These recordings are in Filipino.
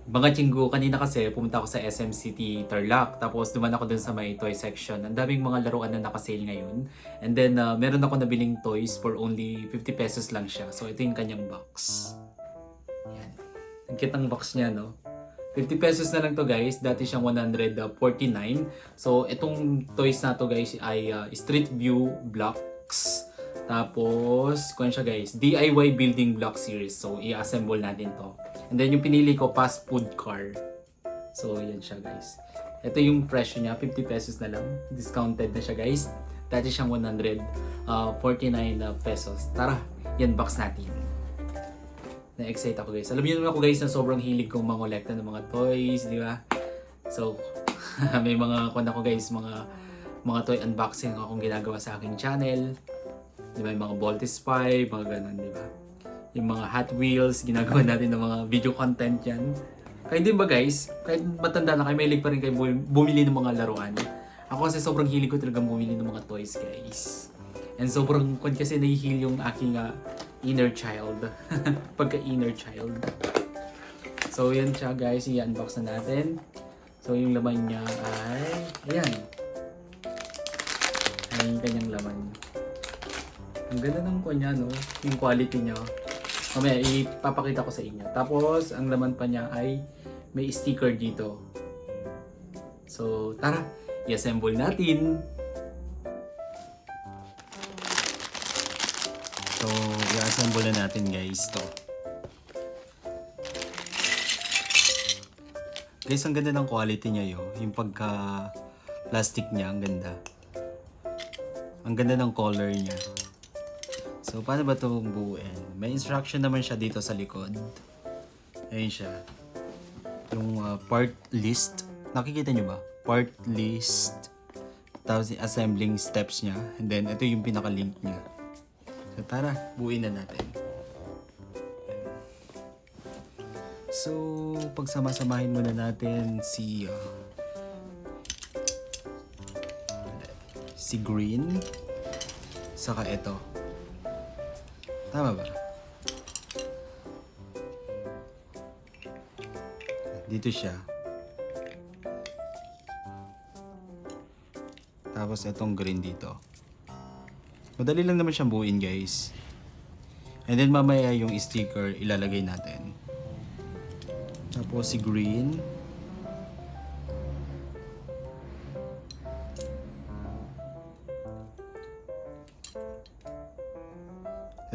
Mga chinggo, kanina kasi pumunta ako sa SM City Tarlac. Tapos duman ako dun sa may toy section. Ang daming mga laruan na naka-sale ngayon. And then meron ako nabiling toys for only 50 pesos lang siya. So ito yung kanyang box. Yan. Ang cute ng box niya, no? 50 pesos na lang to guys. Dati siyang 149. So itong toys na to guys ay Street View Blocks. Tapos, kung siya guys, DIY Building Block Series. So, i-assemble natin to. And then, yung pinili ko, fast food car. So, yan siya guys. Ito yung presyo niya, 50 pesos na lang. Discounted na siya guys. Dati siyang 149 pesos. Tara, yan box natin. Na-excite ako guys. Alam niyo naman ako guys na sobrang hilig kong mangolekta ng mga toys, di ba? So, may mga ako guys, mga toy unboxing akong ginagawa sa aking channel. Di ba, yung mga Voltes 5, mga ganun, di ba? Yung mga Hot Wheels, ginagawa natin ng mga video content yan. Kaya din ba guys, kahit matanda na kayo, may pa rin kayo bumili ng mga laruan. Ako kasi sobrang hilig ko talagang bumili ng mga toys guys. And sobrang kasi nahihil yung aking inner child. Pagka inner child. So yan siya guys, i-unbox na natin. So yung laman niya ay, ayan. Ayan yung kanyang laman. Ang ganda ng kanya, no? Yung quality niya. Mamaya, ipapakita ko sa inyo. Tapos, ang laman pa niya ay may sticker dito. So, tara, i-assemble natin. So, i-assemble na natin guys to. Guys, ang ganda ng quality niya yo. Yung pagka plastic niya, ang ganda. Ang ganda ng color niya. So, paano ba itong buuin? May instruction naman siya dito sa likod. Ayun siya. Yung part list. Nakikita nyo ba? Part list. Tapos yung assembling steps niya. And then, ito yung pinaka-link niya. So, tara. Buuin na natin. So, pagsama-samahin muna natin si green. Saka ito. Tama ba? Dito siya. Tapos itong green dito. Madali lang naman siyang buuin guys. And then mamaya yung sticker ilalagay natin. Tapos si green.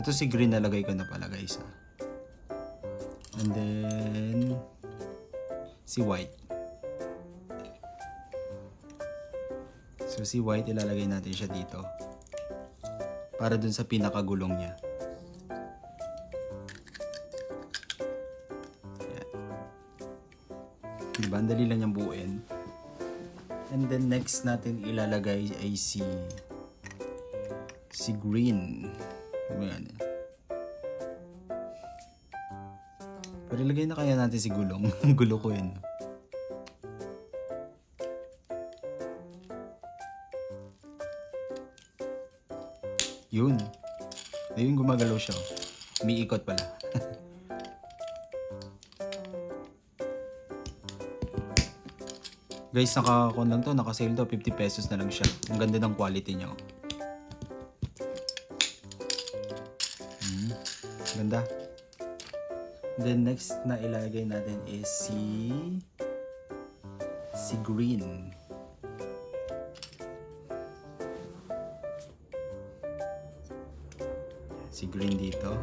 Ito si green nalagay ko na pala guys. And then si white. So si white ilalagay natin siya dito. Para dun sa pinakagulong niya. Ayan. Diba? Ang dali lang niyang buuin. And then next natin ilalagay ay si green. Ayan. Pero ilagay na kaya natin si gulong. Gulo ko yun. Yun. Ayun, gumagalaw siya. Umiikot pala. Guys, naka-con lang to. Naka-sale to. 50 pesos na lang siya. Ang ganda ng quality niya. Ganda. Then next na ilagay natin is si green. Si green dito.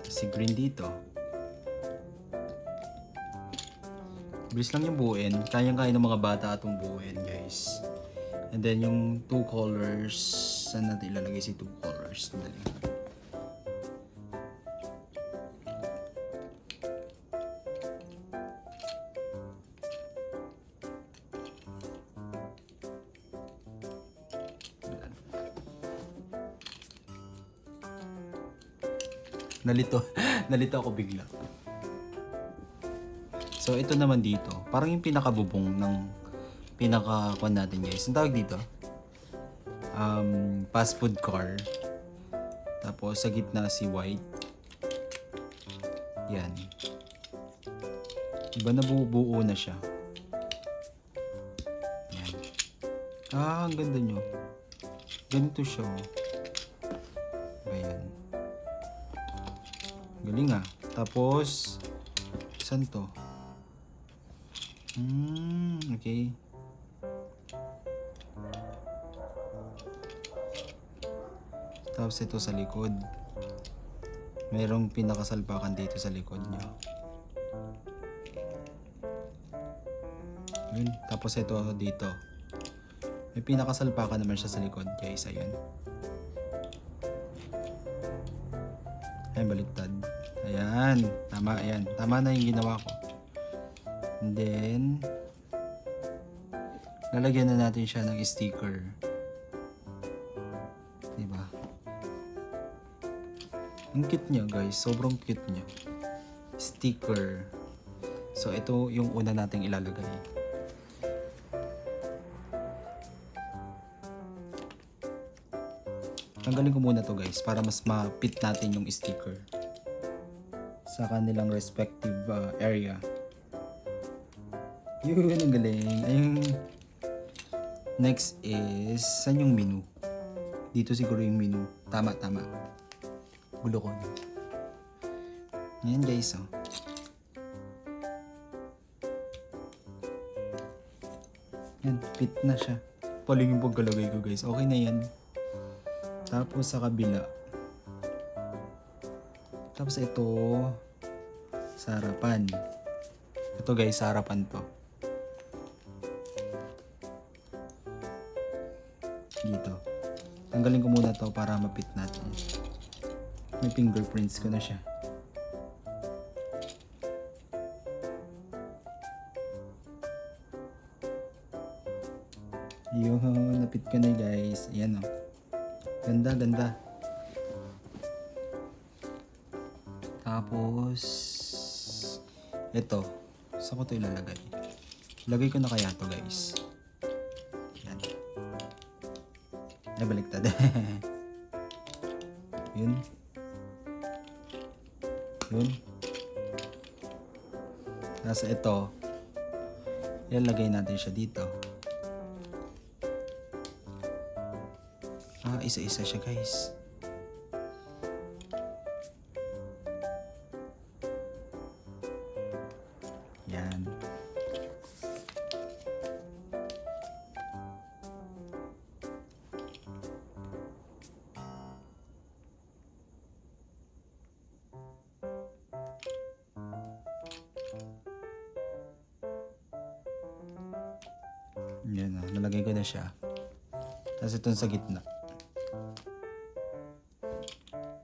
Si green dito. Bilis lang yung buuin. Kayang-kaya ng mga bata itong buuin guys. And then yung two colors. Saan natin ilalagay si two colors? Dali. Nalito ako bigla. So ito naman dito, parang yung pinakabubong ng pinaka-kuan natin guys. Ang tawag dito? Fast food car. Tapos sa gitna si white. Yan. Diba nabubuo na siya? Yan. Ang ganda nyo. Ganito siya. Ayan. Galing ah. Tapos, saan to? Okay. Tapos ito sa likod. Mayroong pinakasalpakan dito sa likod niya. Yun. Tapos ito dito. May pinakasalpakan naman siya sa likod, guys. Ayan. Ay, baliktad. Ayan. Tama, ayan. Tama na yung ginawa ko. And then, lalagyan na natin siya ng sticker. Diba? Ang cute niya, guys. Sobrang cute niya. Sticker. So, ito yung una nating ilalagay. Tanggalin ko muna to, guys, para mas ma-fit natin yung sticker sa kanilang respective area. Yun, ang galing. Ayun. Next is, saan yung menu? Dito siguro yung menu. Tama. Gulo ko. Yan, guys, oh. Yan, fit na siya. Paling yung pagkalagay ko, guys. Okay na yan. Tapos sa kabila. Tapos ito sa harapan. Ito, guys, sa harapan to. Dito. Tanggalin ko muna to para mapit natin. May fingerprints ko na siya. Yun, napit ko na, guys. Ayan, oh. Ganda. Tapos, ito. Saan ko ito ilalagay? Lagay ko na kaya to, guys. Yan. Ay, baliktad. Yun. Tapos ito, ilalagay natin siya dito. Isa-isa siya, guys. Yan. Yan, nalagay ko na siya. Tapos itong sa gitna.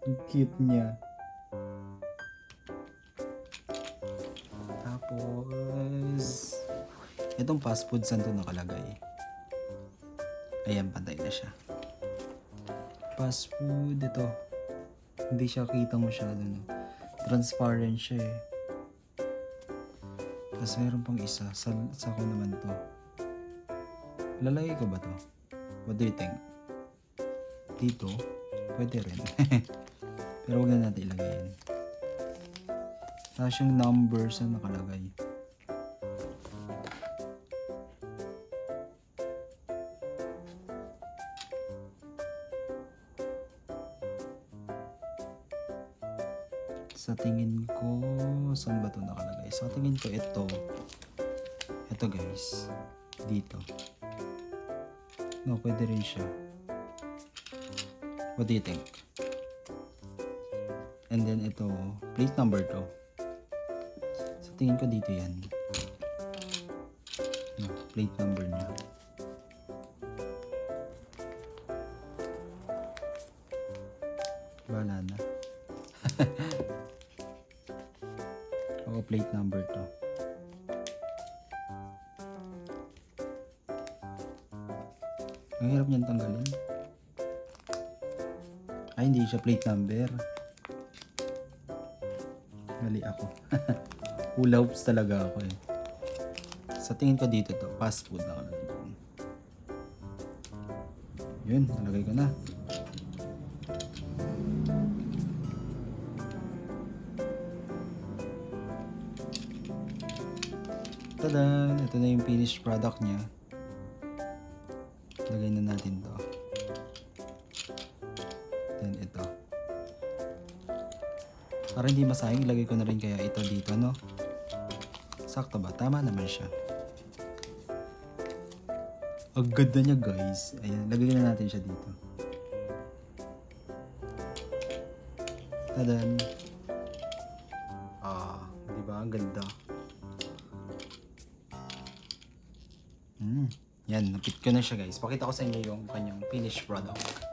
Ang cute niya. Tapos, itong fast food, saan ito nakalagay? Ayan, pantay na siya. Fast food, ito. Hindi siya kita masyado, no? Transparent siya, eh. Tapos meron pang isa. Sa ko naman to. Lalagay ko ba to? What do you think? Dito? Pwede rin. Pero huwag na natin ilagay yan. Tapos yung numbers na nakalagay. Sa tingin ko, saan ba ito nakalagay? Sa tingin ko ito. Ito, guys. Dito. No, pwede rin siya. What do you think? And then ito, plate number to. Sa tingin ko dito yan. No, plate number niya. Wala na. Oo, plate number to. Ang hirap niyan tanggalin. Ay, hindi siya plate number. Mali ako. Hula hoops talaga ako, eh. Sa tingin ko dito to, fast food na nakalagay dyan. Yun, nalagay ko na. Tada! Ito na yung finished product niya. Lagay na natin to. Then ito. Para hindi masayang, lagay ko na rin kaya ito dito, no? Sakto ba? Tama naman siya. Ang ganda niya, guys. Ayan, lagay na natin siya dito. Tadan! Di ba? Ang ganda. Yan, napit ko na siya, guys. Pakita ko sa inyo yung kanyang finished product.